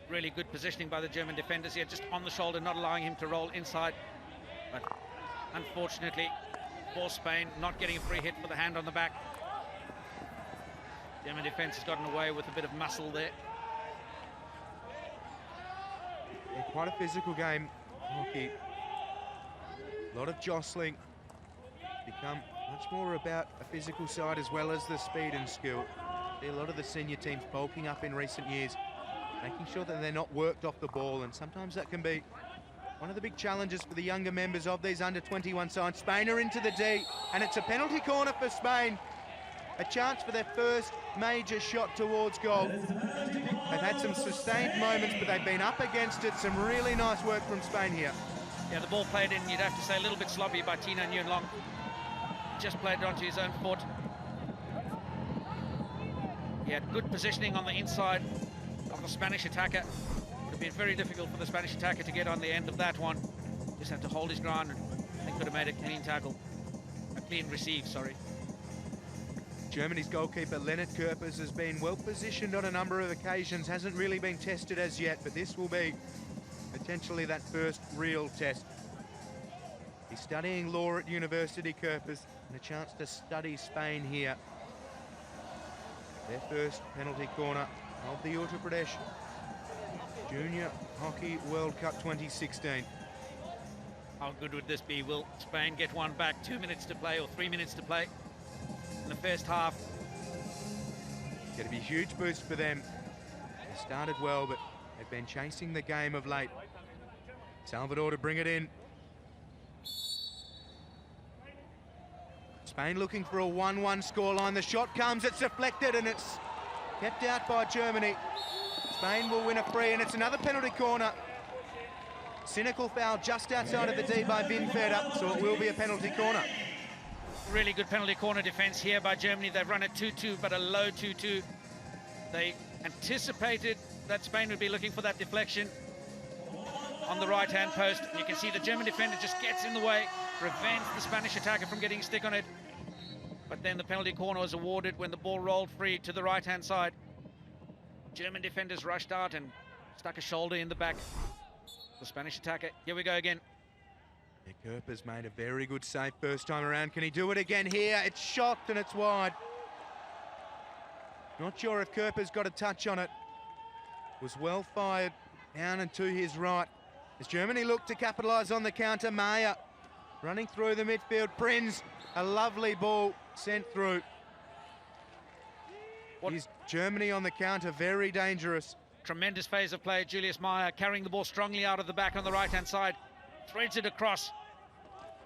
Really good positioning by the German defenders here, just on the shoulder, not allowing him to roll inside. But unfortunately, for Spain, not getting a free hit for the hand on the back. German defense has gotten away with a bit of muscle there. Yeah, quite a physical game, hockey. A lot of jostling. Become much more about a physical side as well as the speed and skill. See a lot of the senior teams bulking up in recent years, making sure that they're not worked off the ball, and sometimes that can be one of the big challenges for the younger members of these under-21 sides. Spain are into the D, and it's a penalty corner for Spain. A chance for their first major shot towards goal. They've had some sustained moments, but they've been up against it. Some really nice work from Spain here. Yeah, the ball played in, you'd have to say, a little bit sloppy by Tino Nguyen Long. Just played it onto his own foot. He had good positioning on the inside of the Spanish attacker. Would have been very difficult for the Spanish attacker to get on the end of that one. Just had to hold his ground, and they could have made a clean tackle. A clean receive, sorry. Germany's goalkeeper Lennart Körpers has been well positioned on a number of occasions, hasn't really been tested as yet, but this will be potentially that first real test. He's studying law at university, Körpers, and a chance to study Spain here. Their first penalty corner of the Uttar Pradesh Junior Hockey World Cup 2016. How good would this be? Will Spain get one back? 2 minutes to play or 3 minutes to play in the first half? It's going to be a huge boost for them. They started well, but they've been chasing the game of late. Salvador to bring it in. Spain looking for a 1-1 scoreline. The shot comes, it's deflected, and it's kept out by Germany. Spain will win a free, and it's another penalty corner. Cynical foul just outside of the D by Vinfeder, so it will be a penalty corner. Really good penalty corner defense here by Germany. They've run a 2-2, but a low 2-2. They anticipated that Spain would be looking for that deflection on the right-hand post. You can see the German defender just gets in the way, prevents the Spanish attacker from getting a stick on it. But then the penalty corner was awarded when the ball rolled free to the right-hand side. German defenders rushed out and stuck a shoulder in the back. The Spanish attacker, here we go again. Yeah, Körpers made a very good save first time around. Can he do it again here? It's shot and it's wide. Not sure if Körpers got a touch on it. Was well fired down and to his right. As Germany look to capitalise on the counter, Meyer running through the midfield. Prinz, a lovely ball sent through. Is Germany on the counter, very dangerous. Tremendous phase of play. Julius Meyer carrying the ball strongly out of the back on the right-hand side. Threads it across.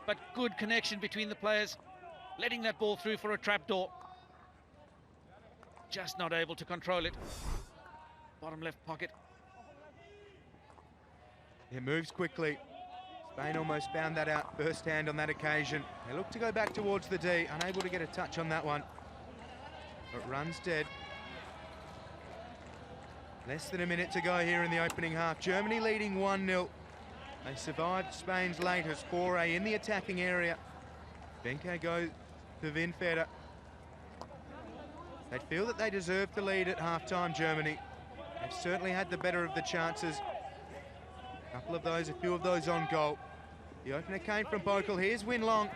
But good connection between the players. Letting that ball through for a trapdoor. Just not able to control it. Bottom left pocket. It moves quickly. Spain almost found that out firsthand on that occasion. They look to go back towards the D, unable to get a touch on that one. But runs dead. Less than a minute to go here in the opening half. Germany leading 1-0. They survived Spain's latest foray in the attacking area. Benke goes to Vinfeder. They feel that they deserve to lead at half-time, Germany. They've certainly had the better of the chances. A few of those on goal. The opener came from Bokel. Here's Nguyen Long.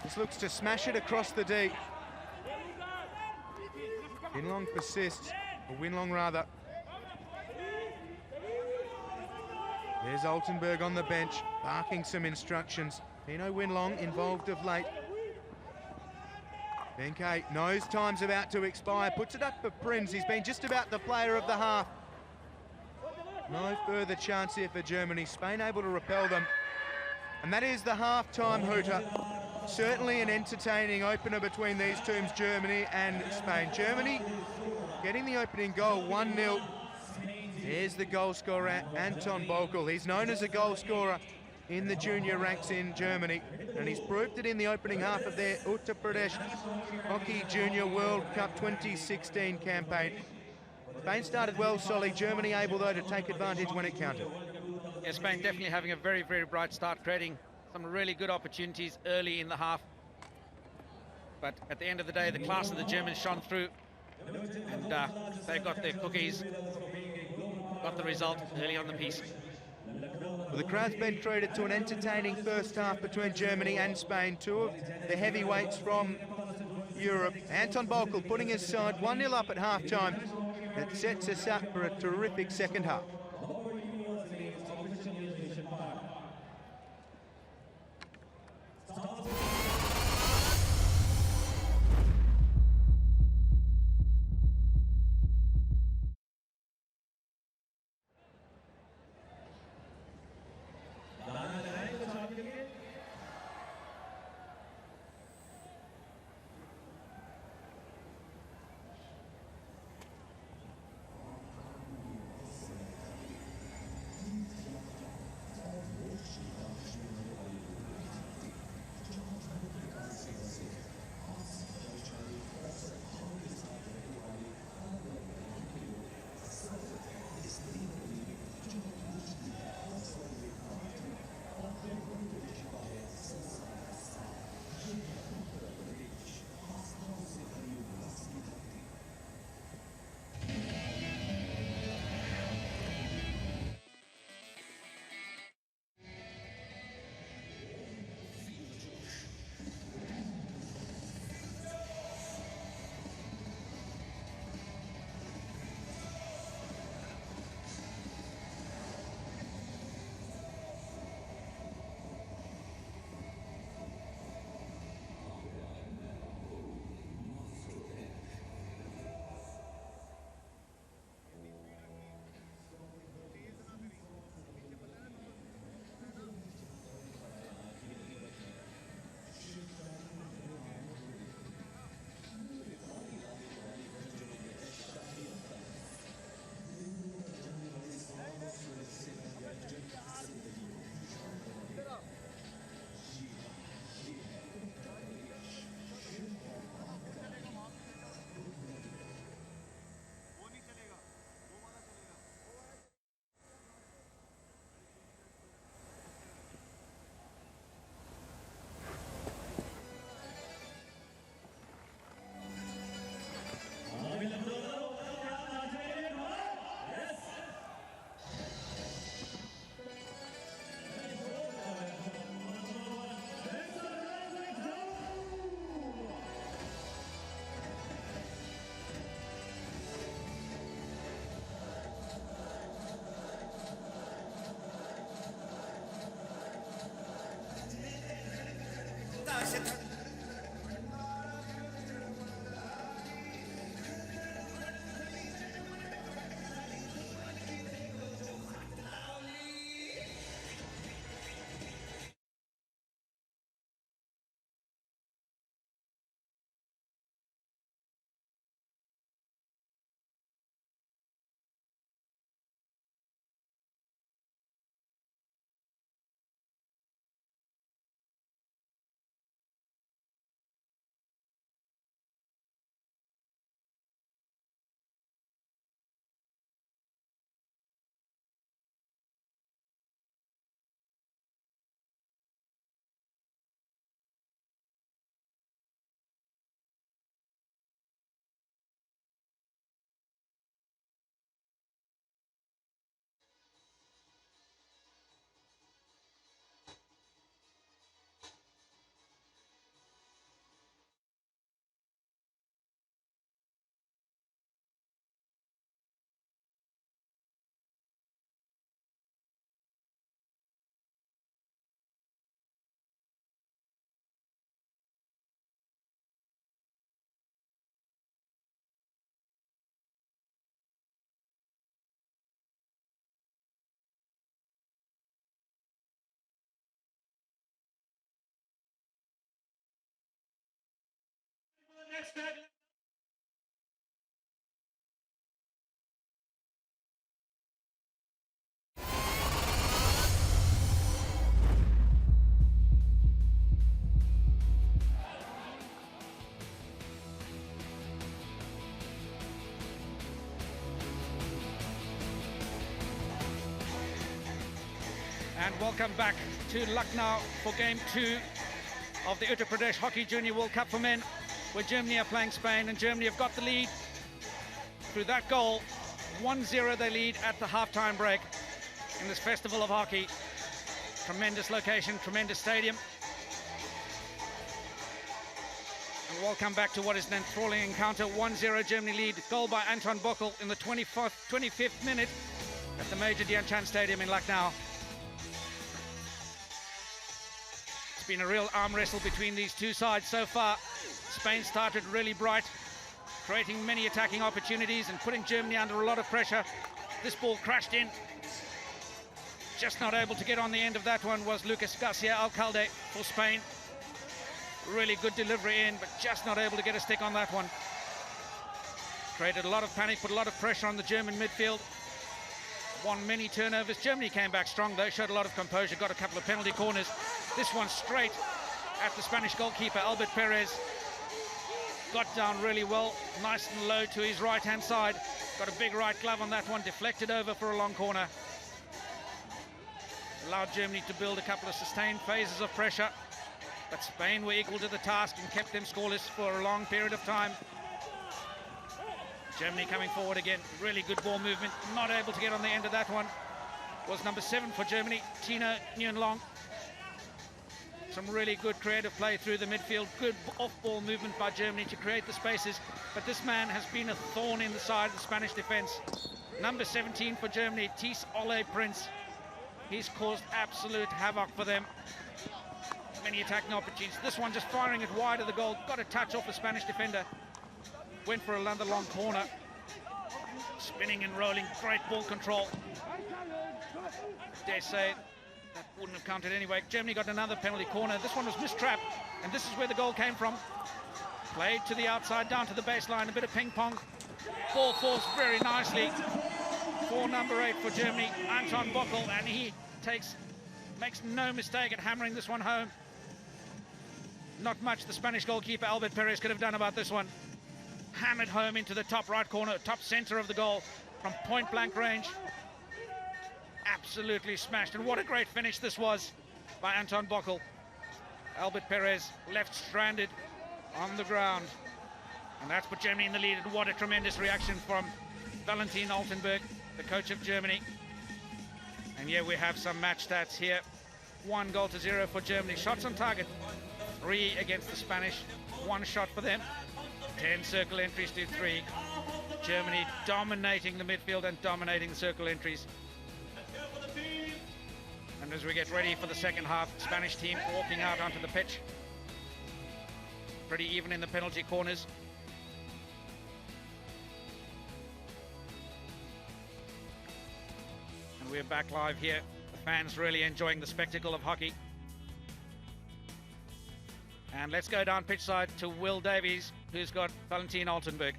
This looks to smash it across the D. Nguyen Long persists, or Nguyen Long rather. There's Altenberg on the bench, barking some instructions. Tino Nguyen Long involved of late. Benke knows time's about to expire, puts it up for Prinz. He's been just about the player of the half. No further chance here for Germany. Spain able to repel them. And that is the half-time hooter. Certainly an entertaining opener between these teams, Germany and Spain. Germany getting the opening goal, 1-0. There's the goal scorer, Anton Bokel. He's known as a goal scorer in the junior ranks in Germany, and he's proved it in the opening half of their Uttar Pradesh Hockey Junior World Cup 2016 campaign. Spain started well, Solly. Germany able, though, to take advantage when it counted. Yeah, Spain definitely having a very, very bright start, creating some really good opportunities early in the half. But at the end of the day, the class of the Germans shone through, and they got their cookies. got the result early on the piece. Well, the crowd's been treated to an entertaining first half between Germany and Spain. Two of the heavyweights from Europe. Anton Bokel putting his side 1-0 up at half-time. It sets us up for a terrific second half. And welcome back to Lucknow for Game 2 of the Uttar Pradesh Hockey Junior World Cup for men, where Germany are playing Spain, and Germany have got the lead through that goal 1-0 they lead at the halftime break in this festival of hockey. Tremendous location, tremendous stadium. And we'll come back to what is an enthralling encounter. 1-0 Germany lead. Goal by Anton Buckel in the 25th minute at the Major Dhyan Chand Stadium in Lucknow. It's been a real arm wrestle between these two sides so far. Spain started really bright, creating many attacking opportunities and putting Germany under a lot of pressure. This ball crashed in. Just not able to get on the end of that one was Lucas Garcia Alcalde for Spain. Really good delivery in, but just not able to get a stick on that one. Created a lot of panic, put a lot of pressure on the German midfield. Won many turnovers. Germany came back strong though, showed a lot of composure, got a couple of penalty corners. This one straight at the Spanish goalkeeper, Albert Perez. Got down really well, nice and low to his right-hand side. Got a big right glove on that one, deflected over for a long corner. Allowed Germany to build a couple of sustained phases of pressure, but Spain were equal to the task and kept them scoreless for a long period of time. Germany coming forward again, really good ball movement, not able to get on the end of that one. Was number 7 for Germany, Tino Nguyen-Long. Some really good creative play through the midfield, good off-ball movement by Germany to create the spaces, but this man has been a thorn in the side of the Spanish defense. Number 17 for Germany, Ties Ole Prince. He's caused absolute havoc for them. Many attacking opportunities. This one just firing it wide of the goal, got a touch off the Spanish defender. Went for another long corner. Spinning and rolling, great ball control. Dare say that wouldn't have counted anyway. Germany got another penalty corner. This one was mistrapped, and this is where the goal came from. Played to the outside, down to the baseline, a bit of ping pong. Ball falls very nicely for number 8 for Germany, Anton Buckel, and he makes no mistake at hammering this one home. Not much the Spanish goalkeeper Albert Perez could have done about this one. Hammered home into the top right corner, top center of the goal from point blank range. Absolutely smashed, and what a great finish this was by Anton Buckel. Albert Perez left stranded on the ground, and that's put Germany in the lead, and what a tremendous reaction from Valentin Altenberg, the coach of Germany. And yeah, we have some match stats here. 1-0 for Germany. Shots on target, 3 against the Spanish, 1 shot for them. 10 circle entries to 3. Germany dominating the midfield and dominating the circle entries. And as we get ready for the second half, Spanish team walking out onto the pitch. Pretty even in the penalty corners. And we're back live here. The fans really enjoying the spectacle of hockey. And let's go down pitch side to Will Davies, who's got Valentin Altenberg.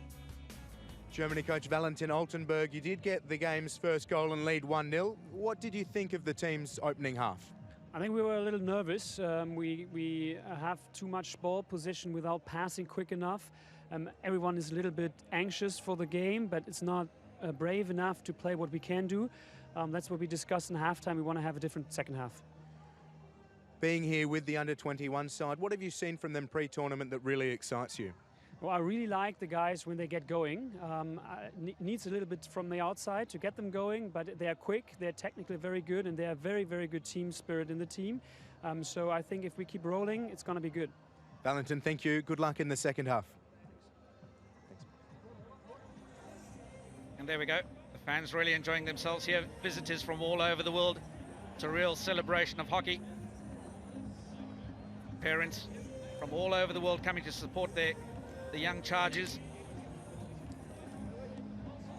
Germany coach Valentin Altenberg, you did get the game's first goal and lead 1-0. What did you think of the team's opening half? I think we were a little nervous. We have too much ball possession without passing quick enough. Everyone is a little bit anxious for the game, but it's not brave enough to play what we can do. That's what we discussed in halftime. We want to have a different second half. Being here with the under-21 side, what have you seen from them pre-tournament that really excites you? Well, I really like the guys when they get going. Needs a little bit from the outside to get them going, but they are quick, they're technically very good, and they are very, very good team spirit in the team. So I think if we keep rolling, it's going to be good. Valentin, thank you. Good luck in the second half. Thanks. And there we go. The fans really enjoying themselves here. Visitors from all over the world. It's a real celebration of hockey. Parents from all over the world coming to support the young Chargers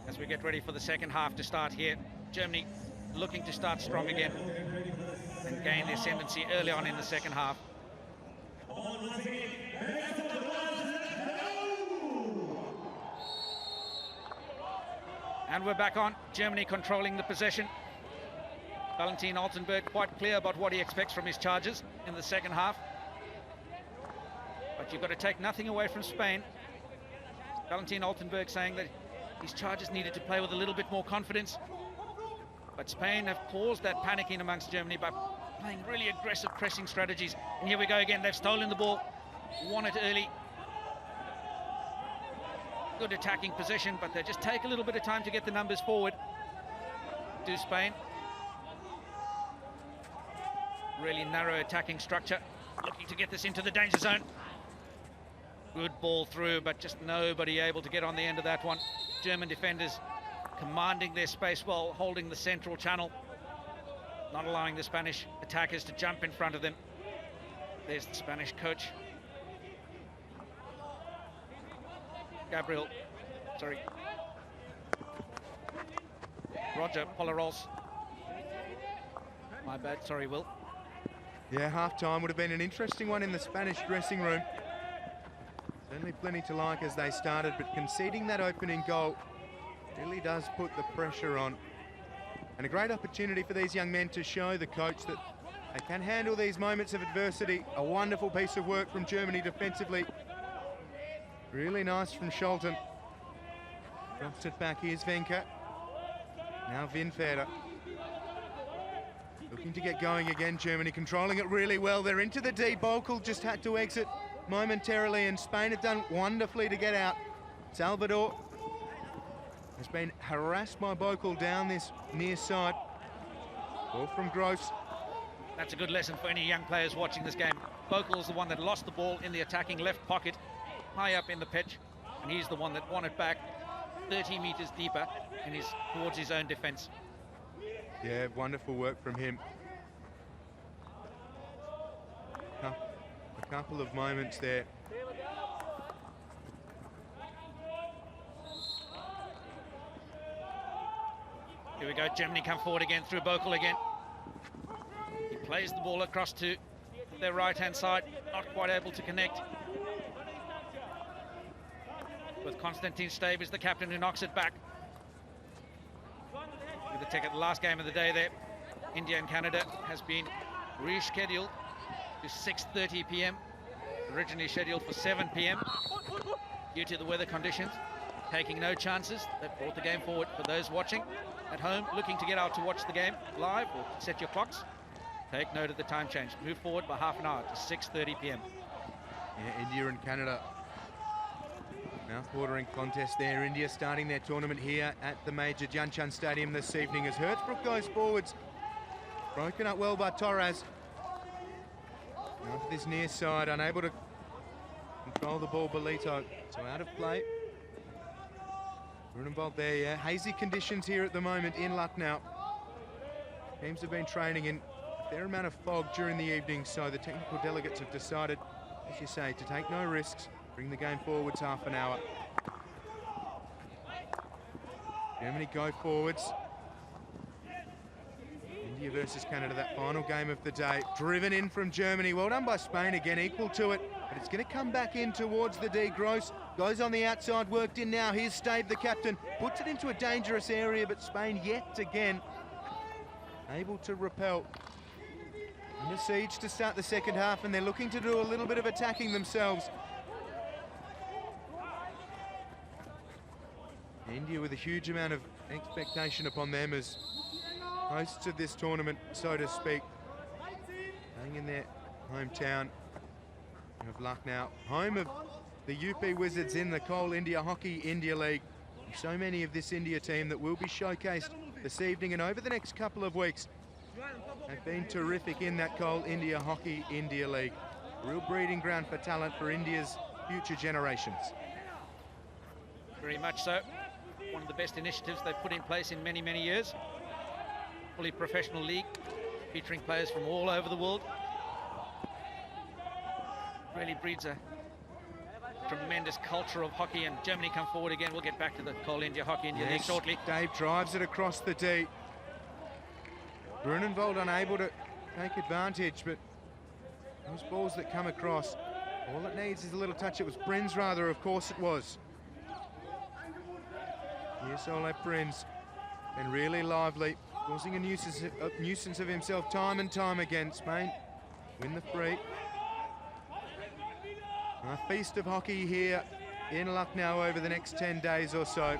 as we get ready for the second half to start here. Germany looking to start strong again and gain the ascendancy early on in the second half. And we're back on. Germany controlling the possession. Valentin Altenberg quite clear about what he expects from his Chargers in the second half. But you've got to take nothing away from Spain. Valentin Altenberg saying that his Chargers needed to play with a little bit more confidence. But Spain have caused that panicking amongst Germany by playing really aggressive pressing strategies. And here we go again. They've stolen the ball. Won it early. Good attacking position, but they just take a little bit of time to get the numbers forward. Do Spain. Really narrow attacking structure. Looking to get this into the danger zone. Good ball through, but just nobody able to get on the end of that one. German defenders commanding their space while holding the central channel. Not allowing the Spanish attackers to jump in front of them. There's the Spanish coach. Roger Polarols. My bad, sorry, Will. Yeah, half-time would have been an interesting one in the Spanish dressing room. Certainly plenty to like as they started, but conceding that opening goal really does put the pressure on. And a great opportunity for these young men to show the coach that they can handle these moments of adversity. A wonderful piece of work from Germany defensively. Really nice from Scholten. Drops it back, here's Venka. Now Vinfeder. Looking to get going again, Germany controlling it really well. They're into the D. Bokel just had to exit momentarily, and Spain have done wonderfully to get out. Salvador has been harassed by Bokel down this near side. Ball from Gross. That's a good lesson for any young players watching this game. Bokel's the one that lost the ball in the attacking left pocket, high up in the pitch, and he's the one that won it back 30 meters deeper and is towards his own defense. Yeah, wonderful work from him. A couple of moments there. Here we go, Germany come forward again through Bokel again. He plays the ball across to their right-hand side, not quite able to connect. With Konstantin Stave as the captain who knocks it back. With the ticket, the last game of the day there, India and Canada has been rescheduled to 6:30 p.m. Originally scheduled for 7 p.m. due to the weather conditions. Taking no chances, they've brought the game forward. For those watching at home, looking to get out to watch the game live or set your clocks, take note of the time change. Move forward by half an hour to 6:30 p.m. Yeah, India and Canada. Mouth-watering contest there. India starting their tournament here at the major Janchand Stadium this evening as Hertzbrook goes forwards. Broken up well by Torres. Now to this near side, unable to control the ball, Belito. So out of play. Grunewald there, yeah. Hazy conditions here at the moment in Lucknow. Teams have been training in a fair amount of fog during the evening, so the technical delegates have decided, as you say, to take no risks. Bring the game forwards half an hour. Germany go forwards. India versus Canada, that final game of the day. Driven in from Germany. Well done by Spain again, equal to it. But it's going to come back in towards the D. Gross. Goes on the outside, worked in now. Here's Stave, the captain. Puts it into a dangerous area, but Spain yet again able to repel. Under siege to start the second half, and they're looking to do a little bit of attacking themselves. India with a huge amount of expectation upon them as hosts of this tournament, so to speak. Playing in their hometown of Lucknow, home of the UP Wizards in the Coal India Hockey India League. So many of this India team that will be showcased this evening and over the next couple of weeks have been terrific in that Coal India Hockey India League. A real breeding ground for talent for India's future generations. Very much so. One of the best initiatives they've put in place in many, many years. Fully professional league, featuring players from all over the world. Really breeds a tremendous culture of hockey, and Germany come forward again. We'll get back to the Coal India Hockey India League shortly. Dave drives it across the D. Grunewald unable to take advantage, but those balls that come across, all it needs is a little touch. It was Prinz rather, of course it was. Yes, Ole Prinz, and really lively, causing a nuisance of himself time and time again. Spain win the free. A feast of hockey here in Lucknow over the next 10 days or so.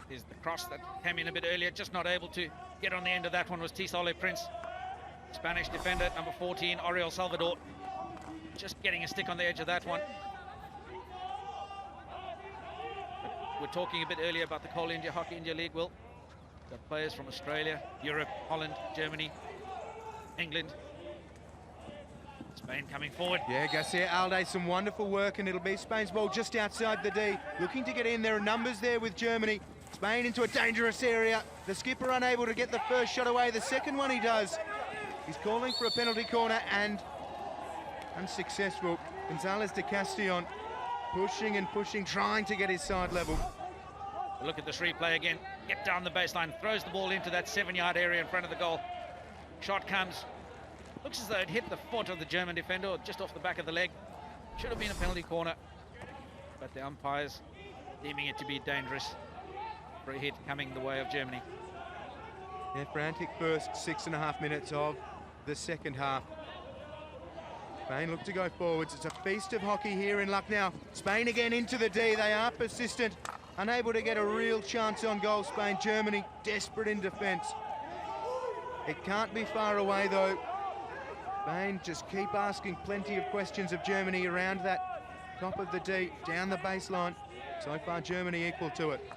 Here's the cross that came in a bit earlier, just not able to get on the end of that one was Tisole Prince. Spanish defender, number 14, Oriol Salvador. Just getting a stick on the edge of that one. we're talking a bit earlier about the Coal India Hockey India League, Will. Got players from Australia, Europe, Holland, Germany, England. Spain coming forward. Yeah, Garcia Alde, some wonderful work, and it'll be Spain's ball just outside the D. Looking to get in. There are numbers there with Germany. Spain into a dangerous area. The skipper unable to get the first shot away. The second one he does. He's calling for a penalty corner and unsuccessful. Gonzalez de Castellon pushing and pushing, trying to get his side level. Look at this replay again. Get down the baseline, throws the ball into that 7-yard area in front of the goal. Shot comes. Looks as though it hit the foot of the German defender, or just off the back of the leg. Should have been a penalty corner, but the umpires deeming it to be dangerous for a hit coming the way of Germany. Yeah, frantic first 6.5 minutes of the second half. Spain look to go forwards. It's a feast of hockey here in Lucknow. Spain again into the D. They are persistent, unable to get a real chance on goal. Spain, Germany desperate in defence. It can't be far away though. Spain just keep asking plenty of questions of Germany around that top of the D, down the baseline. So far Germany equal to it.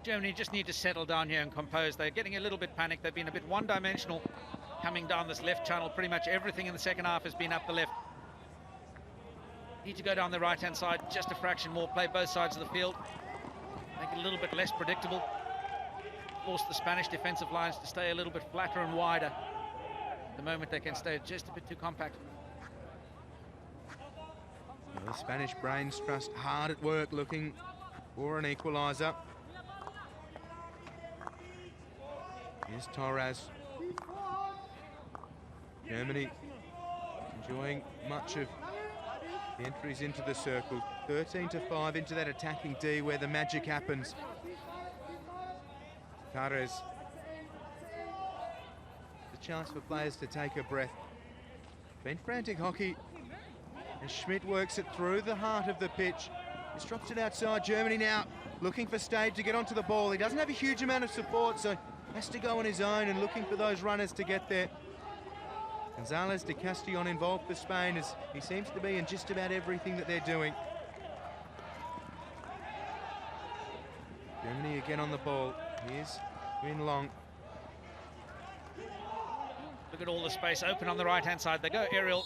Germany just need to settle down here and compose. They're getting a little bit panicked. They've been a bit one-dimensional coming down this left channel. Pretty much everything in the second half has been up the left. Need to go down the right-hand side just a fraction more, play both sides of the field, make it a little bit less predictable, force the Spanish defensive lines to stay a little bit flatter and wider. At the moment they can stay just a bit too compact. Well, the Spanish brains trust hard at work looking for an equaliser. Here's Torres. Germany enjoying much of the entries into the circle. 13-5 into that attacking D where the magic happens. Carres. The chance for players to take a breath. Been frantic hockey. And Schmidt works it through the heart of the pitch. Just drops it outside. Germany now looking for Stade to get onto the ball. He doesn't have a huge amount of support, so has to go on his own and looking for those runners to get there. Gonzalez de Castellon involved for Spain, as he seems to be in just about everything that they're doing. Germany again on the ball. Here's Win Long. Look at all the space open on the right-hand side. They go aerial.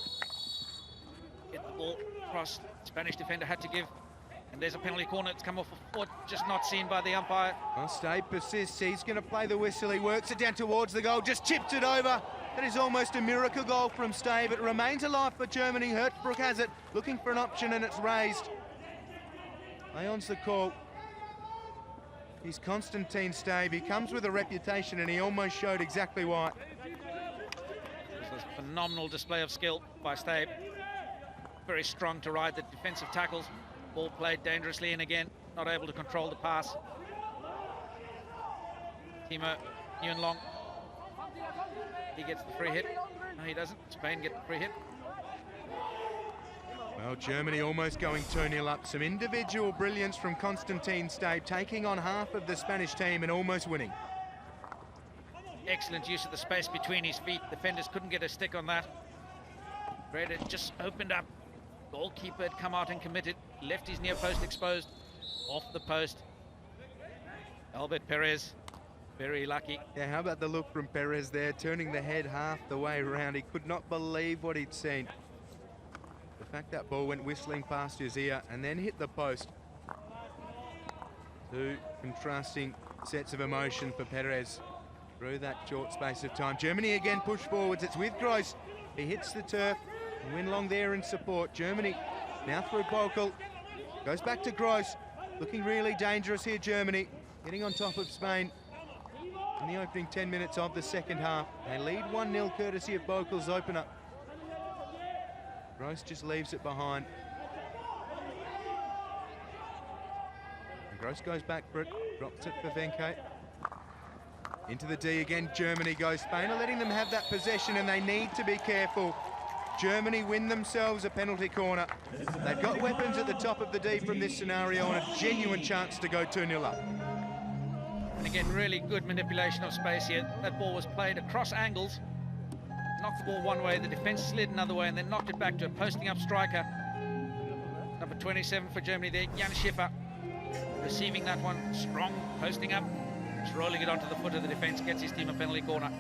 Get the ball across. Spanish defender had to give. And there's a penalty corner. It's come off a foot, just not seen by the umpire. Well, Stade persists. He's going to play the whistle. He works it down towards the goal, just chipped it over. That is almost a miracle goal from Stade. It remains alive for Germany. Hertzbruck has it, looking for an option, and it's raised. Leon's the call. He's Constantine Stade. He comes with a reputation, and he almost showed exactly why. This was a phenomenal display of skill by Stade. Very strong to ride the defensive tackles. Ball played dangerously in again, not able to control the pass. Timo Nguyen Long. He gets the free hit. No, he doesn't. Spain get the free hit. Well, Germany almost going 2-0 up. Some individual brilliance from Constantine Stade, taking on half of the Spanish team and almost winning. Excellent use of the space between his feet. Defenders couldn't get a stick on that. Breda just opened up. Goalkeeper had come out and committed. Left his near post exposed. Off the post. Albert Perez, very lucky. Yeah, how about the look from Perez there, turning the head half the way around. He could not believe what he'd seen. The fact that ball went whistling past his ear and then hit the post. Two contrasting sets of emotion for Perez through that short space of time. Germany again push forwards. It's with Gross. He hits the turf. Win Long there in support. Germany now through Bokel. Goes back to Gross. Looking really dangerous here, Germany. Getting on top of Spain in the opening 10 minutes of the second half. They lead 1-0 courtesy of Bokel's opener. Gross just leaves it behind. And Gross goes back for it. Drops it for Venke. Into the D again, Germany goes. Spain are letting them have that possession and they need to be careful. Germany win themselves a penalty corner. They've got weapons at the top of the D from this scenario and a genuine chance to go 2-0 up. And again, really good manipulation of space here. That ball was played across angles. Knocked the ball one way, the defense slid another way, and then knocked it back to a posting up striker. Number 27 for Germany there, Jan Schiffer. receiving that one, strong, posting up, just rolling it onto the foot of the defence, gets his team a penalty corner.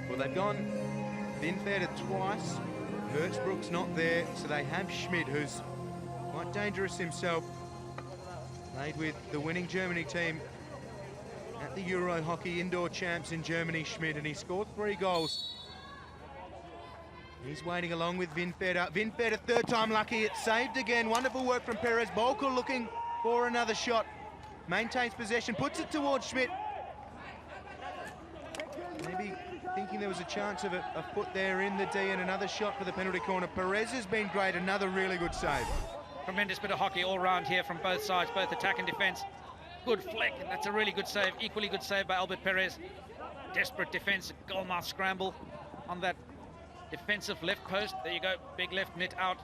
Well, they've gone Vinfeder twice. Hertzbrook's not there, so they have Schmidt, who's quite dangerous himself. Played with the winning Germany team at the Euro Hockey Indoor Champs in Germany, Schmidt, and he scored 3 goals. He's waiting along with Vinfeder. Vinfeder, third time lucky, it's saved again. Wonderful work from Perez. Bolkel looking for another shot. Maintains possession, puts it towards Schmidt. Maybe thinking there was a chance of a foot there in the D, and another shot for the penalty corner. Perez has been great, another really good save. Tremendous bit of hockey all round here from both sides, both attack and defence. Good flick, and that's a really good save. Equally good save by Albert Perez. Desperate defence, goalmouth scramble on that defensive left post. There you go, big left mid out.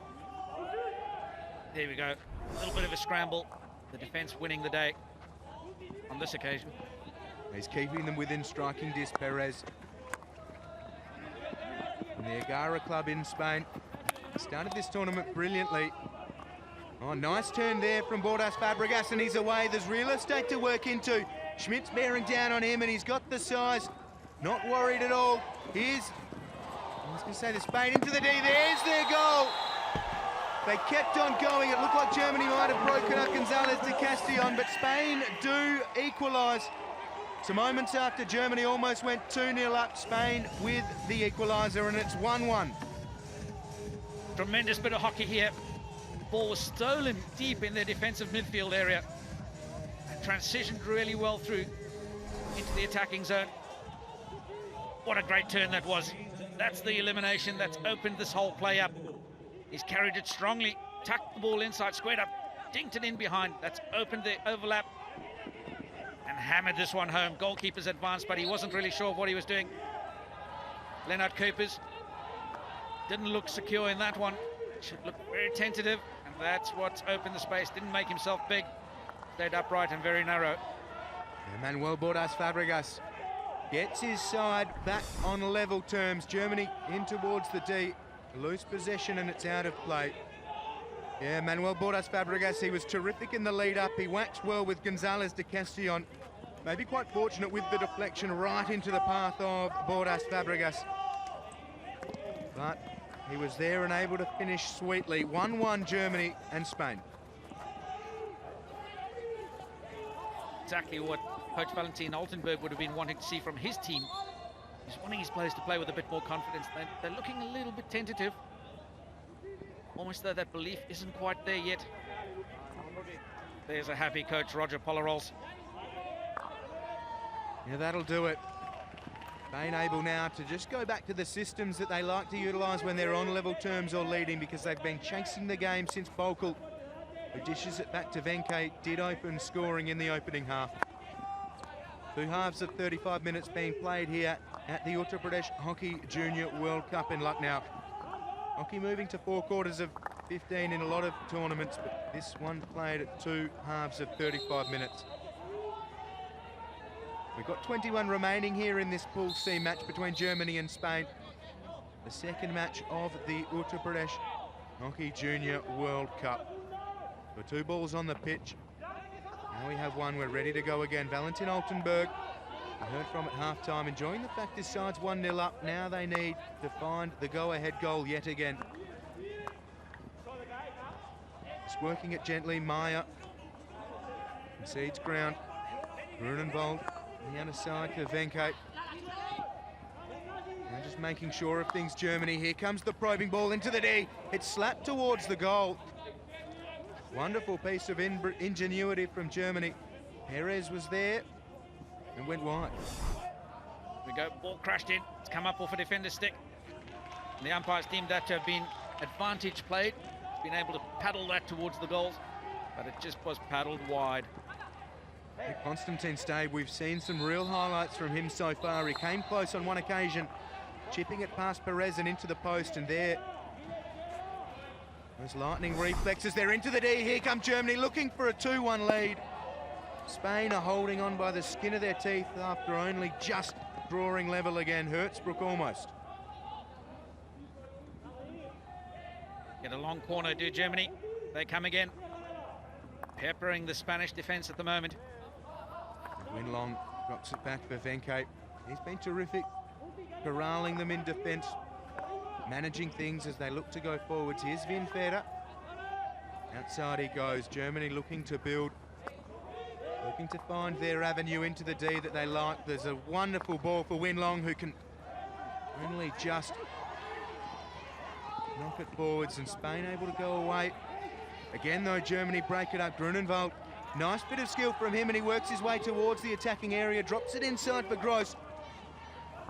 There we go, a little bit of a scramble. The defence winning the day on this occasion. He's keeping them within striking distance, Perez. And the Agara club in Spain started this tournament brilliantly. Oh, nice turn there from Bordas Fabregas, and he's away. There's real estate to work into. Schmidt's bearing down on him, and he's got the size. Not worried at all. Here's, I was going to say, the Spain into the D. There's their goal. They kept on going. It looked like Germany might have broken up Gonzalez de Castellon, but Spain do equalise. So moments after Germany almost went 2-0 up, Spain with the equaliser, and it's 1-1. Tremendous bit of hockey here. Ball was stolen deep in their defensive midfield area. And transitioned really well through into the attacking zone. What a great turn that was. That's the elimination that's opened this whole play up. He's carried it strongly, tucked the ball inside, squared up, dinked it in behind. That's opened the overlap and hammered this one home. Goalkeeper's advanced, but he wasn't really sure of what he was doing. Lennart Kuipers didn't look secure in that one. Should look very tentative, and that's what's opened the space. Didn't make himself big, stayed upright and very narrow. Manuel Bordas Fabregas gets his side back on level terms. Germany in towards the D, loose possession, and it's out of play. Yeah, Manuel Bordas Fabregas, he was terrific in the lead up. He waxed well with Gonzalez de Castellon. Maybe quite fortunate with the deflection right into the path of Bordas Fabregas. But he was there and able to finish sweetly. 1-1 Germany and Spain. Exactly what Coach Valentin Altenberg would have been wanting to see from his team. He's wanting his players to play with a bit more confidence. They're looking a little bit tentative. Almost though that belief isn't quite there yet. There's a happy coach, Roger Polarols. Yeah, that'll do it. Spain able now to just go back to the systems that they like to utilise when they're on level terms or leading, because they've been chasing the game since Bolkel, who dishes it back to Venke, did open scoring in the opening half. 2 halves of 35 minutes being played here at the Uttar Pradesh Hockey Junior World Cup in Lucknow. Hockey moving to 4 quarters of 15 in a lot of tournaments, but this one played at 2 halves of 35 minutes. We've got 21 remaining here in this Pool C match between Germany and Spain. The second match of the Uttar Pradesh Hockey Junior World Cup. So 2 balls on the pitch. Now we have one, we're ready to go again. Valentin Altenberg, I heard from at half-time, enjoying the fact his side's 1-0 up. Now they need to find the go-ahead goal yet again. Just working it gently, Maya concedes ground. Grunenwald on the other side to Venke. Now just making sure of things, Germany. Here comes the probing ball into the D. It's slapped towards the goal. Wonderful piece of ingenuity from Germany. Perez was there and went wide. We go, ball crashed in. It's come up off a defender's stick. And the umpires deemed that to have been advantage played. He's been able to paddle that towards the goals, but it just was paddled wide. Konstantin Stay, we've seen some real highlights from him so far. He came close on one occasion, chipping it past Perez and into the post, and there, those lightning reflexes. They're into the D. Here come Germany looking for a 2-1 lead. Spain are holding on by the skin of their teeth after only just drawing level again. Hertzbrook almost. Get a long corner, do Germany. They come again. peppering the Spanish defense at the moment. Winlong drops it back for Venke. He's been terrific, corralling them in defence, managing things as they look to go forwards. Here's Vinfeder. Outside he goes. Germany looking to build, looking to find their avenue into the D that they like. There's a wonderful ball for Winlong, who can only just knock it forwards, and Spain able to go away. Again though, Germany break it up. Grunenwald, nice bit of skill from him, and he works his way towards the attacking area, drops it inside for Gross.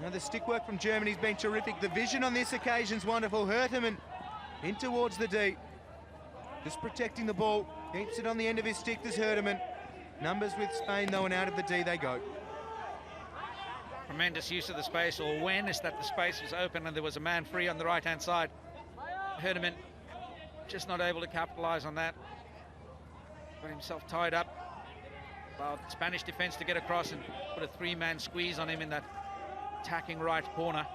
Now the stick work from Germany's been terrific. The vision on this occasion's wonderful. Hertemann in towards the D, just protecting the ball, keeps it on the end of his stick. There's Hertemann. Numbers with Spain though, and out of the D they go. Tremendous use of the space, or awareness that the space was open and there was a man free on the right-hand side. Hertemann just not able to capitalise on that. Got himself tied up. Allowed the Spanish defence to get across and put a three-man squeeze on him in that attacking right corner.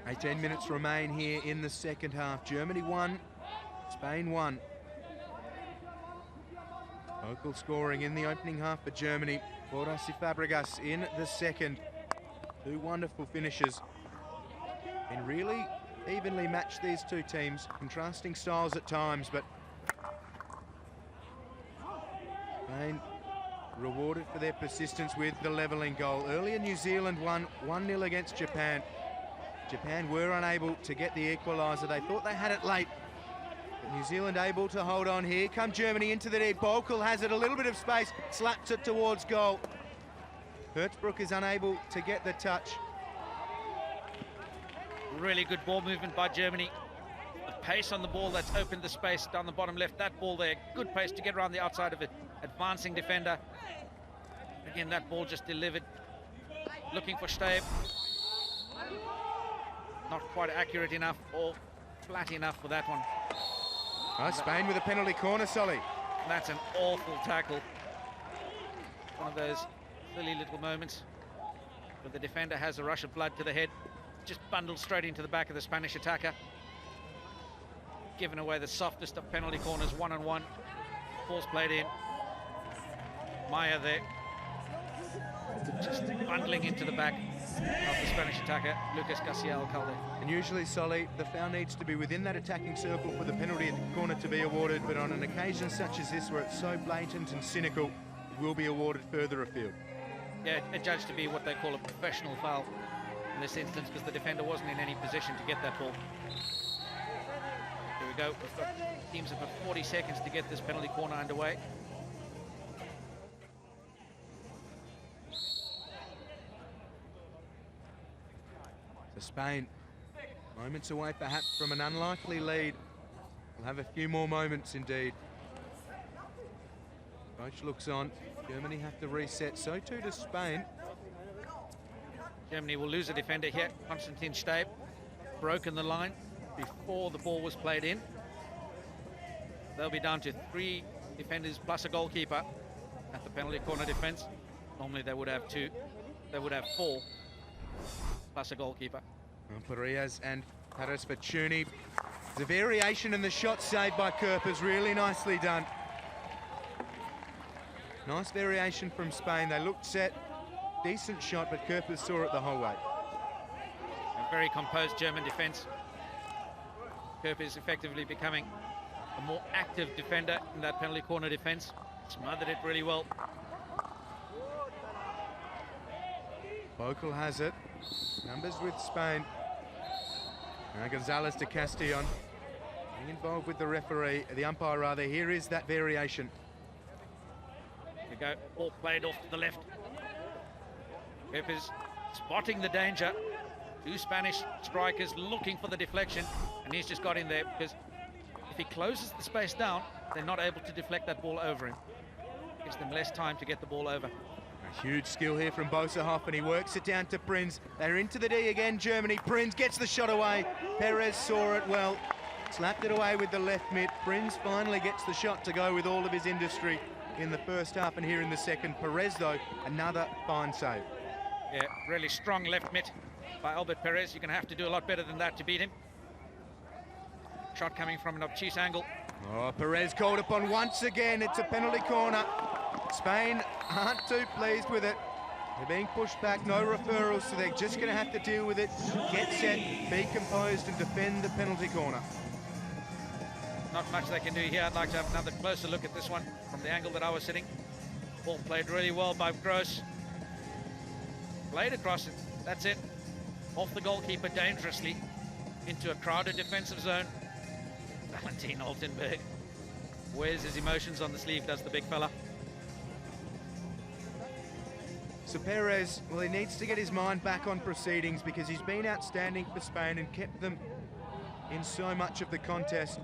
18 minutes remain here in the second half. Germany 1, Spain 1. Local scoring in the opening half for Germany. Boras y Fabregas in the second. Two wonderful finishes. And really evenly matched, these two teams. Contrasting styles at times, but Spain rewarded for their persistence with the levelling goal. Earlier, New Zealand won 1-0 against Japan. Japan were unable to get the equaliser. They thought they had it late, but New Zealand able to hold on. Here come Germany into the deep. Bokel has it, a little bit of space, slaps it towards goal. Hertzbruck is unable to get the touch. Really good ball movement by Germany. The pace on the ball that's opened the space down the bottom left. That ball there, good pace to get around the outside of it. Advancing defender. Again, that ball just delivered. Looking for Stabe. Not quite accurate enough or flat enough for that one. Oh, Spain with a penalty corner, Solly. That's an awful tackle. One of those silly little moments where the defender has a rush of blood to the head, just bundled straight into the back of the Spanish attacker. Giving away the softest of penalty corners, one-on-one. Ball's played in. Maya there, just bundling into the back of the Spanish attacker, Lucas Garcia Alcalde. And usually, Solly, the foul needs to be within that attacking circle for the penalty corner to be awarded, but on an occasion such as this, where it's so blatant and cynical, it will be awarded further afield. Yeah, adjudged to be what they call a professional foul in this instance, because the defender wasn't in any position to get that ball. Here we go. We've got teams of 40 seconds to get this penalty corner underway. So Spain, moments away perhaps from an unlikely lead. We'll have a few more moments indeed. Coach looks on. Germany have to reset. So too does Spain. Germany will lose a defender here. Konstantin Stabe broken the line before the ball was played in. They'll be down to 3 defenders plus a goalkeeper at the penalty corner defense. Normally they would have 2. They would have 4 plus a goalkeeper. Perias and Paris Fortuny. The variation in the shot saved by Kerpers, really nicely done. Nice variation from Spain. They looked set, decent shot, but Kerpers saw it the whole way. A very composed German defence. Kerpers effectively becoming a more active defender in that penalty corner defence. Smothered it really well. Bokel has it. Numbers with Spain. Now Gonzalez de Castellon being involved with the referee, the umpire rather. Here is that variation. Here we go, all played off to the left. Peppers spotting the danger. 2 Spanish strikers looking for the deflection, and he's just got in there, because if he closes the space down, they're not able to deflect that ball over him. Gives them less time to get the ball over. A huge skill here from Boserhoff, and he works it down to Prinz. They're into the D again, Germany. Prinz gets the shot away. Perez saw it well. Slapped it away with the left mid. Prinz finally gets the shot to go with all of his industry in the first half and here in the second. Perez, though, another fine save. Yeah, really strong left mid by Albert Perez. You're going to have to do a lot better than that to beat him. Shot coming from an obtuse angle. Oh, Perez called upon once again. It's a penalty corner. Spain aren't too pleased with it. They're being pushed back, no referrals, so they're just going to have to deal with it. Get set, be composed, and defend the penalty corner. Not much they can do here. I'd like to have another closer look at this one from the angle that I was sitting. Ball played really well by Gross. Played across it. That's it. Off the goalkeeper dangerously into a crowded defensive zone. Valentin Altenberg wears his emotions on the sleeve, does the big fella. So Perez, well, he needs to get his mind back on proceedings because he's been outstanding for Spain and kept them in so much of the contest.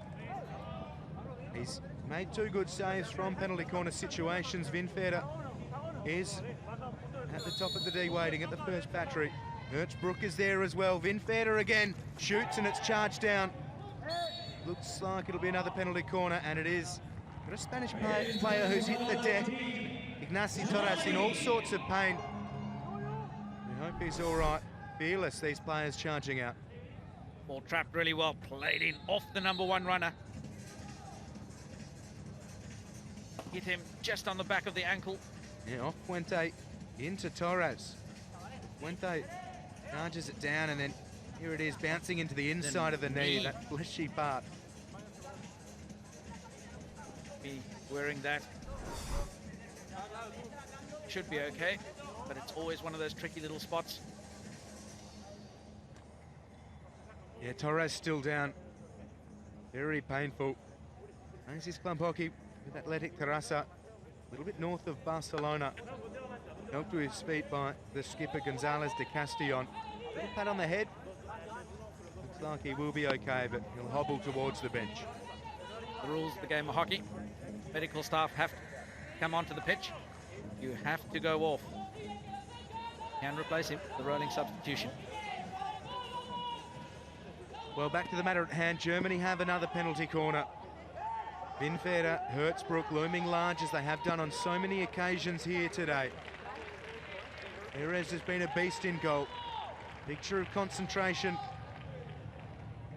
He's made 2 good saves from penalty corner situations. Vinfeder is at the top of the D waiting at the first battery. Hertzbrook is there as well. Vinfeder again shoots and it's charged down. Looks like it'll be another penalty corner, and it is. Got a Spanish player who's hit the deck. Ignacio Torres in all sorts of pain. We hope he's all right. Fearless, these players charging out. Ball trapped really well, played in off the #1 runner. Hit him just on the back of the ankle. Yeah, off Fuente into Torres. Fuente charges it down, and then here it is bouncing into the inside of the knee, that fleshy part. Be wearing that. Should be okay, but it's always one of those tricky little spots. Yeah, Torres still down. Very painful. Plays his club hockey with Athletic Terrassa, a little bit north of Barcelona. Helped to his feet by the skipper Gonzalez de Castellon. Little pat on the head. Looks like he will be okay, but he'll hobble towards the bench. The rules of the game of hockey. Medical staff have to come onto the pitch. You have to go off. Can replace him, the rolling substitution. Well, back to the matter at hand. Germany have another penalty corner. Vinfeder, Hertzbrook looming large as they have done on so many occasions here today. Perez has been a beast in goal. Picture of concentration.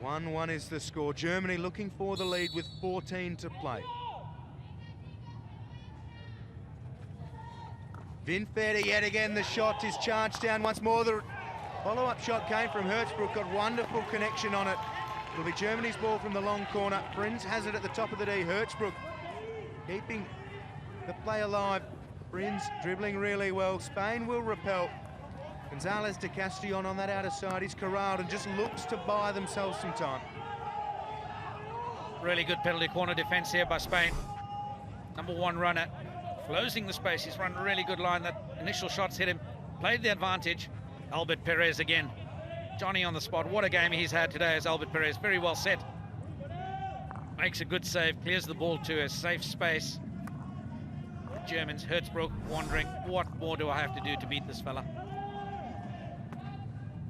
1-1 is the score. Germany looking for the lead with 14 to play. Vinfeder yet again, the shot is charged down once more. The follow-up shot came from Hertzbrook, got wonderful connection on it. It'll be Germany's ball from the long corner. Prinz has it at the top of the D. Hertzbrook keeping the play alive. Prinz dribbling really well. Spain will repel. Gonzalez de Castellon on that outer side. He's corralled and just looks to buy themselves some time. Really good penalty corner defense here by Spain. #1 runner. Closing the space, he's run a really good line. That initial shots hit him, played the advantage. Albert Perez again. Johnny on the spot. What a game he's had today as Albert Perez. Very well set. Makes a good save, clears the ball to a safe space. The Germans, Hertzbrook wondering, what more do I have to do to beat this fella?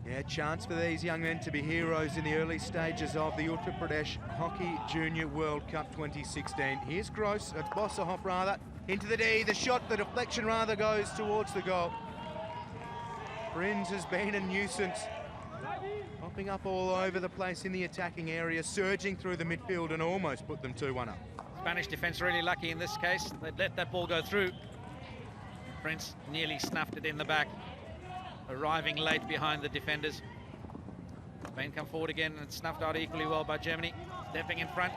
Yeah, chance for these young men to be heroes in the early stages of the Uttar Pradesh Hockey Junior World Cup 2016. Here's Gross, it's Bosserhoff rather. Into the D, the shot, the deflection rather goes towards the goal. Prinz has been a nuisance. Popping up all over the place in the attacking area, surging through the midfield and almost put them 2-1 up. Spanish defense really lucky in this case. They'd let that ball go through. Prinz nearly snuffed it in the back, arriving late behind the defenders. Spain come forward again and snuffed out equally well by Germany. Stepping in front.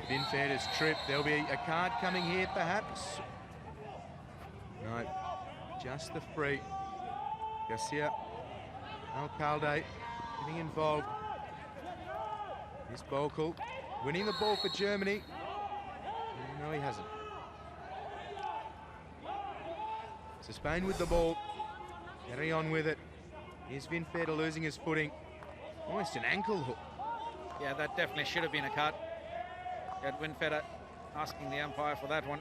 Vinfeder's trip. There'll be a card coming here, perhaps. No, just the free. Garcia Alcalde getting involved. Here's Bokel winning the ball for Germany. No, he hasn't. So Spain with the ball. Carry on with it. Here's Vinfeder losing his footing. Almost an ankle hook. Yeah, that definitely should have been a cut. Got Vinfeder asking the umpire for that one.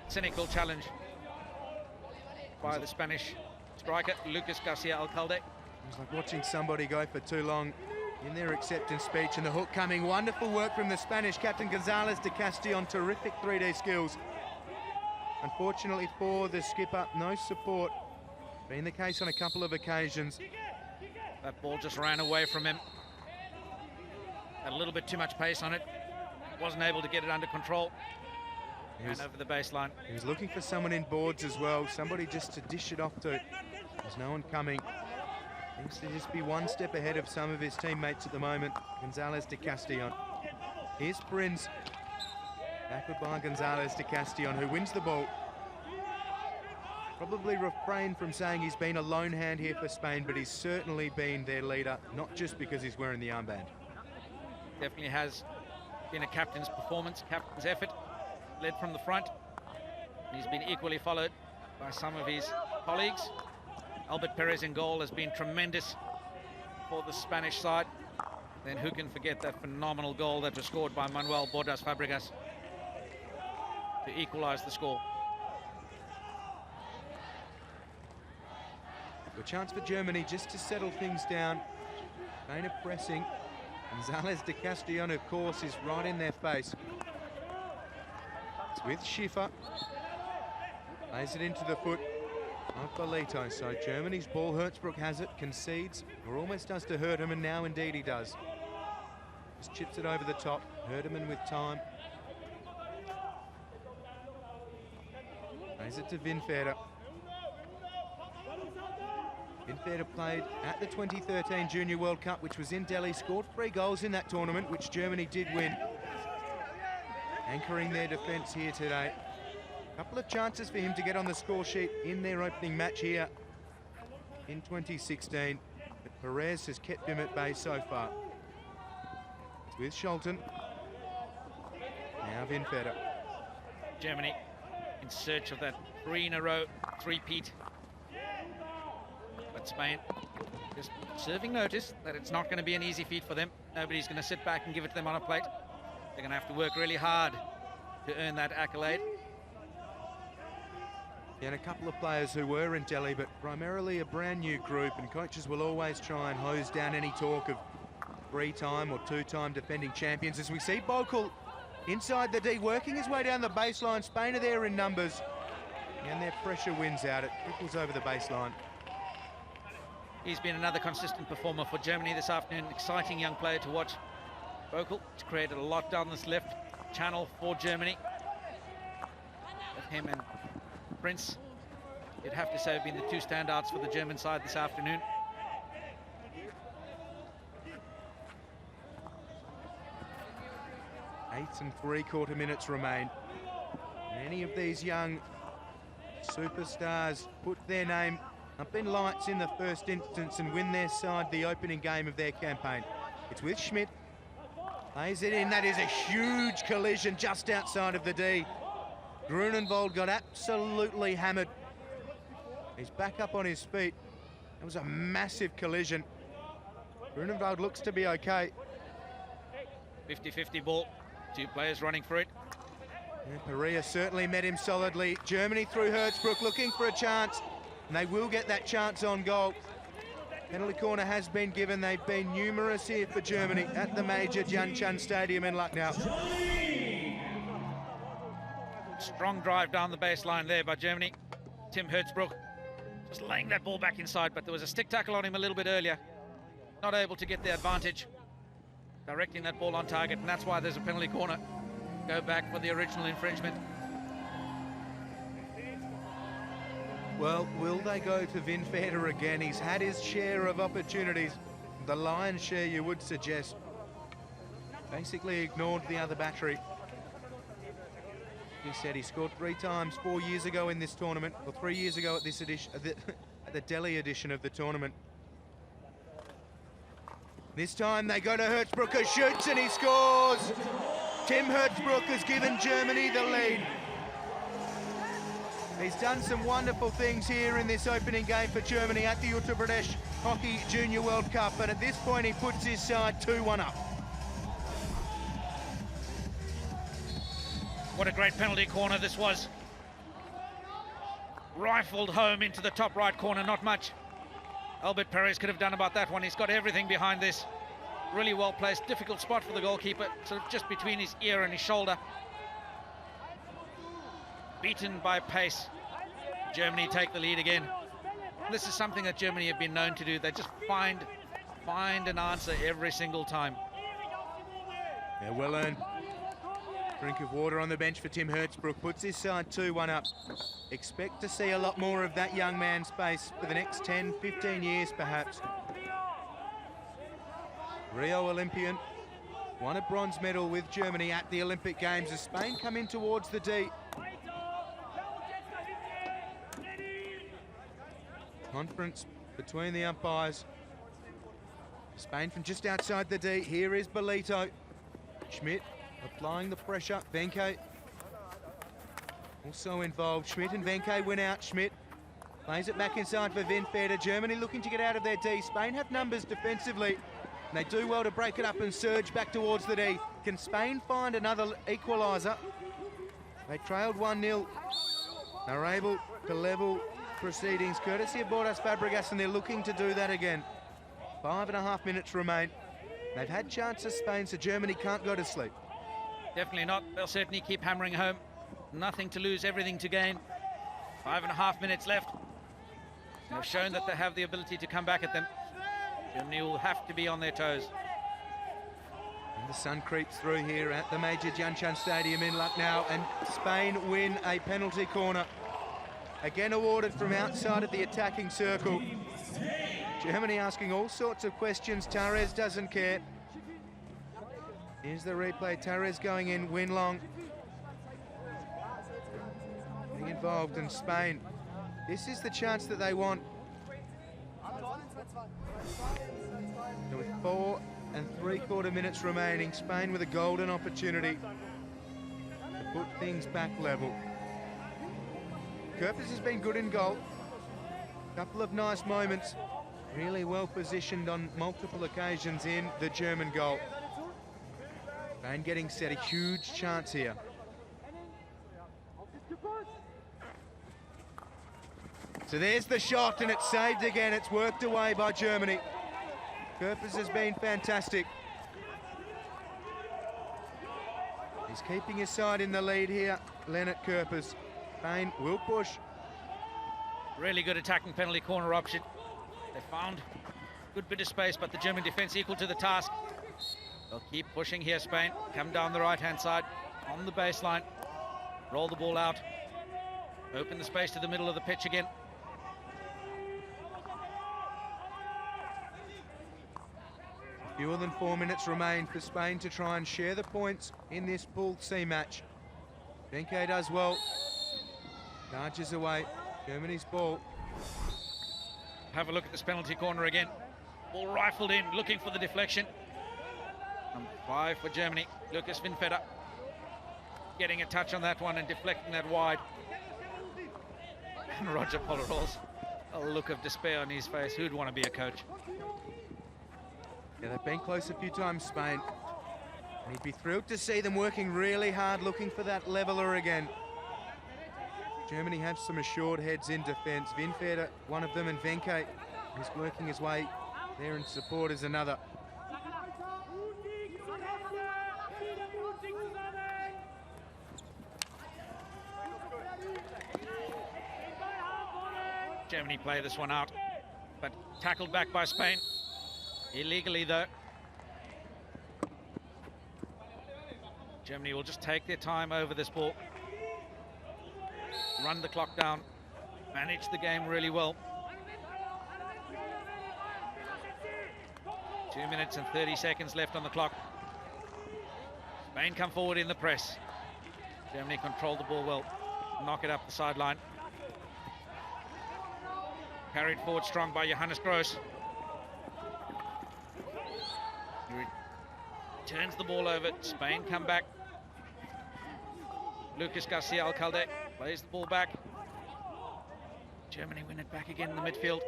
Cynical challenge by the Spanish striker, Lucas Garcia Alcalde. It's like watching somebody go for too long in their acceptance speech, and the hook coming. Wonderful work from the Spanish captain Gonzalez de Castellon. Terrific 3D skills. Unfortunately for the skipper, no support. Been the case on a couple of occasions. That ball just ran away from him. Had a little bit too much pace on it. Wasn't able to get it under control. And over the baseline. He was looking for someone in boards as well, somebody just to dish it off to. There's no one coming. Seems to just be one step ahead of some of his teammates at the moment. Gonzalez de Castellon. Here's Prinz. Backward by Gonzalez de Castellon, who wins the ball. Probably refrain from saying he's been a lone hand here for Spain, but he's certainly been their leader, not just because he's wearing the armband. Definitely has been a captain's performance, captain's effort, led from the front. He's been equally followed by some of his colleagues. Albert Perez in goal has been tremendous for the Spanish side. Then who can forget that phenomenal goal that was scored by Manuel Bordas Fabregas to equalize the score. A chance for Germany just to settle things down. Spain are pressing. Gonzalez de Castellon, of course, is right in their face. It's with Schiffer. Lays it into the foot of Bolito. So Germany's ball. Hertzbruck has it, concedes, or almost does to Herdeman. Now indeed he does. Just chips it over the top. Herdeman with time. Lays it to Vinfeder. Vinfeder played at the 2013 Junior World Cup, which was in Delhi, scored 3 goals in that tournament, which Germany did win. Anchoring their defence here today. A couple of chances for him to get on the score sheet in their opening match here in 2016. But Perez has kept him at bay so far. It's with Scholten. Now Vinfeder. Germany in search of that 3 in a row, three-peat. But Spain just serving notice that it's not going to be an easy feat for them. Nobody's going to sit back and give it to them on a plate. They're going to have to work really hard to earn that accolade. Yeah, and a couple of players who were in Delhi, but primarily a brand new group, and coaches will always try and hose down any talk of 3-time or 2-time defending champions. As we see Bokel inside the D, working his way down the baseline. Spain are there in numbers, and their pressure wins out. It trickles over the baseline. He's been another consistent performer for Germany this afternoon. Exciting young player to watch. Bokel has created a lot down this left channel for Germany. With him and Prince, you'd have to say, have been the 2 standouts for the German side this afternoon. Eight and 3/4 minutes remain. Many of these young superstars put their name up in lights in the first instance and win their side the opening game of their campaign. It's with Schmidt. Lays it in. That is a huge collision just outside of the D. Grunenwald got absolutely hammered. He's back up on his feet. That was a massive collision. Grunenwald looks to be okay. 50-50 ball. 2 players running for it. Yeah, Perea certainly met him solidly. Germany through Hertzbruck looking for a chance, and they will get that chance on goal. Penalty corner has been given. They've been numerous here for Germany at the major Jianshan Stadium in Lucknow. Strong drive down the baseline there by Germany. Tim Hertzbruck just laying that ball back inside, but there was a stick tackle on him a little bit earlier. Not able to get the advantage, directing that ball on target, and that's why there's a penalty corner. Go back for the original infringement. Well, will they go to Vinfeder again? He's had his share of opportunities. The lion's share, you would suggest. Basically ignored the other battery. He said he scored 3 times 4 years ago in this tournament, or 3 years ago at this edition, at the Delhi edition of the tournament. This time they go to Hertzbruck, who shoots and he scores. Tim Hertzbruck has given Germany the lead. He's done some wonderful things here in this opening game for Germany at the Uttar Pradesh Hockey Junior World Cup, and at this point he puts his side 2-1 up. What a great penalty corner this was. Rifled home into the top right corner, not much Albert Perez could have done about that one. He's got everything behind this. Really well placed, difficult spot for the goalkeeper, sort of just between his ear and his shoulder. Beaten by pace. Germany take the lead again. This is something that Germany have been known to do. They just find an answer every single time. Yeah, well earned. Drink of water on the bench for Tim Hertzbrook. Puts his side 2-1 up. Expect to see a lot more of that young man's pace for the next 10, 15 years perhaps. Rio Olympian. Won a bronze medal with Germany at the Olympic Games as Spain come in towards the D. Conference between the umpires. Spain from just outside the D. Here is Bolito. Schmidt applying the pressure. Venke also involved. Schmidt and Venke win out. Schmidt plays it back inside for Vinfeder. Germany looking to get out of their D. Spain have numbers defensively. And they do well to break it up and surge back towards the D. Can Spain find another equaliser? They trailed 1-0. They're able to level proceedings courtesy of Bordas Fabregas, and they're looking to do that again. 5.5 minutes remain. They've had chances, Spain, so Germany can't go to sleep. Definitely not. They'll certainly keep hammering home. Nothing to lose, everything to gain. 5.5 minutes left. They've shown that they have the ability to come back at them. Germany will have to be on their toes. And the sun creeps through here at the Major Janchan Stadium in Lucknow, and Spain win a penalty corner. Again awarded from outside of the attacking circle. Germany asking all sorts of questions. Tarez doesn't care. Here's the replay. Tarez going in, win long. Getting involved in Spain. This is the chance that they want. So with 4 3/4 minutes remaining, Spain with a golden opportunity to put things back level. Kerpers has been good in goal. Couple of nice moments. Really well positioned on multiple occasions in the German goal. Spain getting set, a huge chance here. So there's the shot, and it's saved again. It's worked away by Germany. Kerpers has been fantastic. He's keeping his side in the lead here, Lennart Kerpers. Spain will push. Really good attacking penalty corner option. They found a good bit of space, but the German defense equal to the task. They'll keep pushing here, Spain. Come down the right-hand side, on the baseline. Roll the ball out. Open the space to the middle of the pitch again. Fewer than 4 minutes remain for Spain to try and share the points in this Pool C match. Venke does well. Charges away. Germany's ball. Have a look at this penalty corner again. Ball rifled in, looking for the deflection. Number 5 for Germany, Lucas Vinfeder. Getting a touch on that one and deflecting that wide. And Roger Pollerol's a look of despair on his face. Who'd want to be a coach? Yeah, they've been close a few times, Spain. And he'd be thrilled to see them working really hard, looking for that leveler again. Germany have some assured heads in defence. Vinfeder, one of them, and Venke is working his way there in support as another. Germany play this one out, but tackled back by Spain. Illegally, though. Germany will just take their time over this ball. Run the clock down. Manage the game really well. 2 minutes and 30 seconds left on the clock. Spain come forward in the press. Germany control the ball well. Knock it up the sideline. Carried forward strong by Johannes Gross. He turns the ball over. Spain come back. Lucas Garcia Alcalde plays the ball back. Germany win it back again in the midfield.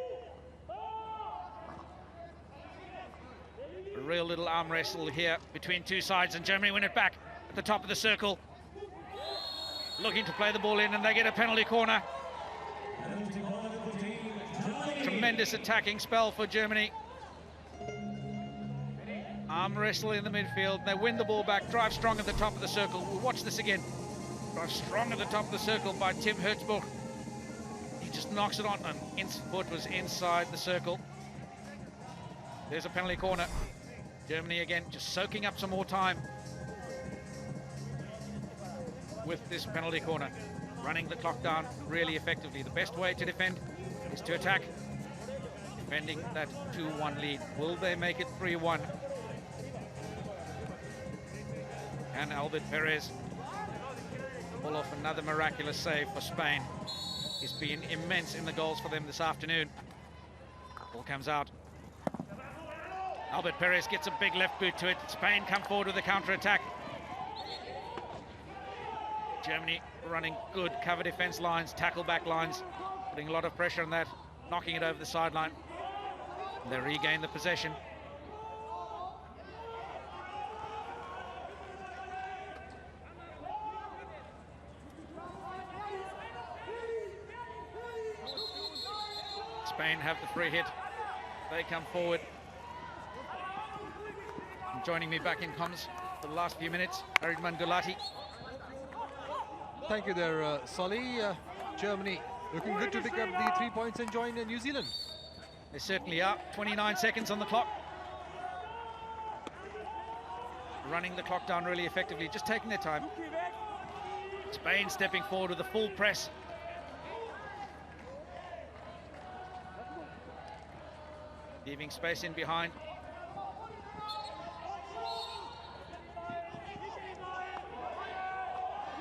A real little arm wrestle here between two sides, and Germany win it back at the top of the circle. Looking to play the ball in, and they get a penalty corner. Tremendous attacking spell for Germany. Arm wrestle in the midfield. They win the ball back, drive strong at the top of the circle. We'll watch this again. Drive strong at the top of the circle by Tim Hertzbrook. He just knocks it on, and his foot was inside the circle. There's a penalty corner. Germany again just soaking up some more time. with this penalty corner, running the clock down really effectively. The best way to defend is to attack, defending that 2-1 lead. Will they make it 3-1? And Albert Perez pull off another miraculous save for Spain. He's been immense in the goals for them this afternoon. Ball comes out. Albert Perez gets a big left boot to it. Spain come forward with a counter-attack. Germany running good cover defense lines, tackle back lines, putting a lot of pressure on that, knocking it over the sideline. They regain the possession. Spain have the free hit. They come forward. And joining me back in comms for the last few minutes, Aridman Gulati. Thank you there, Solly. Germany looking good to pick up the 3 points and join New Zealand. They certainly are. 29 seconds on the clock. Running the clock down really effectively, just taking their time. Spain stepping forward with a full press. Leaving space in behind.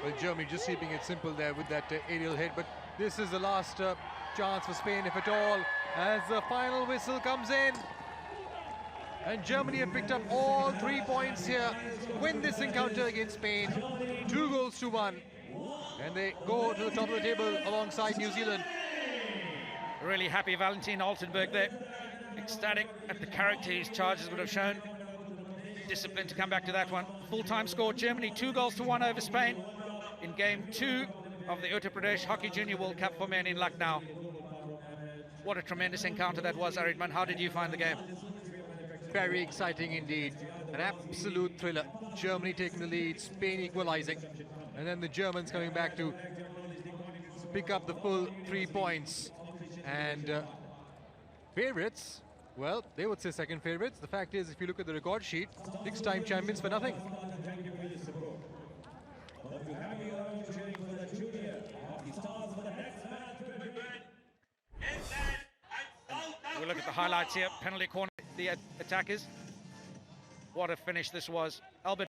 Well, Germany just keeping it simple there with that aerial hit, but this is the last chance for Spain, if at all, as the final whistle comes in. And Germany have picked up all 3 points here, win this encounter against Spain, 2-1, and they go to the top of the table alongside New Zealand. Really happy Valentin Altenberg there, ecstatic at the character his charges would have shown. Discipline to come back to that one. Full-time score, Germany 2-1 over Spain in game 2 of the Uttar Pradesh Hockey Junior World Cup for men in Lucknow. What a tremendous encounter that was, Aridman. How did you find the game? Very exciting indeed. An absolute thriller. Germany taking the lead, Spain equalizing, and then the Germans coming back to pick up the full 3 points. And favorites, well, they would say second favorites. The fact is, if you look at the record sheet, 6-time champions for nothing. We look at the highlights here. Penalty corner, the attackers. What a finish this was.